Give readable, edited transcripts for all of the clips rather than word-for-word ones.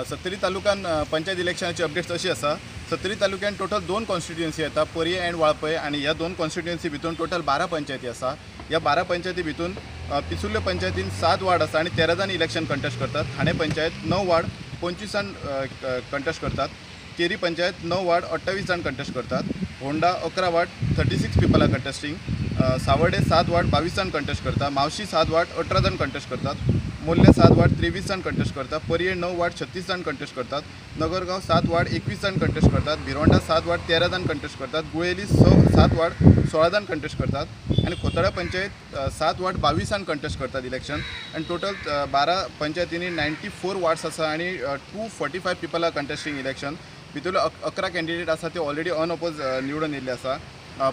सत्तरी तालुक्यान panchayat इलेक्शनाची updates अशी आसा। सत्तरी तालुक्यान total 2 constituency येता, पर्ये एंड वाळपय, आणि ह्या 2 कॉन्स्टिट्युएन्सी भितून टोटल 12 पंचायती आसा। ह्या 12 पंचायती भितून पिसुर्ले पंचायतीन 7 वार्ड आसा आणि 13 जाण इलेक्शन कंटेस्ट करतात। ठाणे पंचायत 9 वार्ड 25 जाण कंटेस्ट करतात। केरी पंचायत 9 वार्ड 28 जाण कंटेस्ट करतात। Honda 11 ward 36 people are contesting. Savarde 7 ward 22 जाण कंटेस्ट करतात। मावशी 7 वार्ड 18 जाण कंटेस्ट करतात। मोल्ले 7 वार्ड 23 जाण कंटेस्ट करतात। पर्ये 9 वार्ड 36 जाण कंटेस्ट करतात। नगरगाव 7 वार्ड 21 जाण कंटेस्ट करतात। भिरोंडा 7 वार्ड 13 जाण कंटेस्ट करतात। गुळेली 7 वार्ड 16 जाण कंटेस्ट करतात। आणि खोताळा पंचायत 7 वार्ड 22 जाण कंटेस्ट करतात इलेक्शन। आणि टोटल 12 पंचायतींनी 94 वार्ड्स आसा आणि 245 पीपल आर कंटेस्टिंग इलेक्शन। भितूर 11 कॅन्डिडेट आसा ते ऑलरेडी अनअपोज निवडून येयल्ले आसा।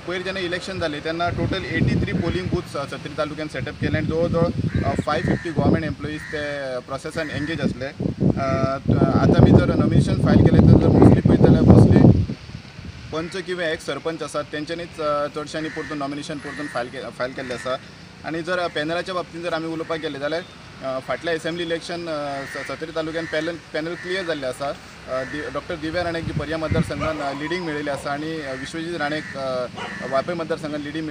पयर जेन्ना इलेक्शन जालें तेन्ना टोटल 83 पोलिंग बूथ्स सत्तरी तालुक्यान सेटअप केले आणि जवळ 550 गव्हर्मेंट एम्प्लॉईज ते प्रोसेसान एंगेज आसले। आतां मी जर नॉमिनेशन फायल केलें तर मोस्टली पळयत जाल्यार मोस्टली पंच किंवा एक सरपंच आसात तेंच्यांनीच चडशांनी परतून नॉमिनेशन परतून फायल केल्लें आसा। आणि जर पॅनलाच्या बाबतींत जर आमी उलोवपाक गेले जाल्यार फाटल्या असेंब्ली इलेक्शन सत्तरी तालुक्यान पॅनल क्लियर जाल्लें आसा। डॉक्टर दिव्या राणेक जी पर्या मतदारसंघान लिडींग मेळिल्ली आसा आणि विश्वजीत राणेक वापय मतदारसंघान लिडींग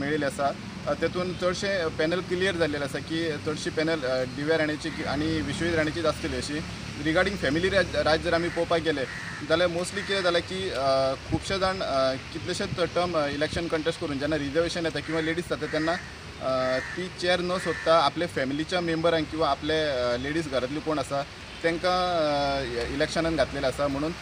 मेळिल्ली आसा। तेतून चडशे पॅनल क्लियर जाल्लेले आसा की चडशी पॅनल दिव्या राणेची आणि विश्वजीत राणेचीच आसतली अशी। रिगार्डींग फॅमिली राज जर आमी पळोवपाक गेले जाल्यार मोस्टली कितें जालें की खुबशे जाण कितलेशेच टर्म इलेक्शन कंटेस्ट करून जेन्ना रिजर्वेशन येता किंवा लेडीज जाता तेन्ना ती चेअर न सोदता आपले फॅमिलीच्या मेंबरांक किंवा आपले लेडीज घरांतली कोण आसा तांकां इलेक्शनान घातलेलें आसा। म्हणून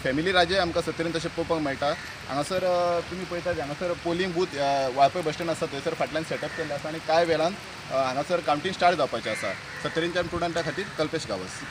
फॅमिली राजे आमकां सत्तरीन तशें पळोवपाक मेळटा। हांगासर तुमी पळयतात हांगासर polling booth Valpoi bus stand आसा थंयसर फाटल्यान सेटअप केल्लें आसा आणि कांय वेळान हांगासर कावंटिंग स्टार्ट जावपाचें आसा। सत्तरींच्या स्टुडंटा खातीर कल्पेश गावस।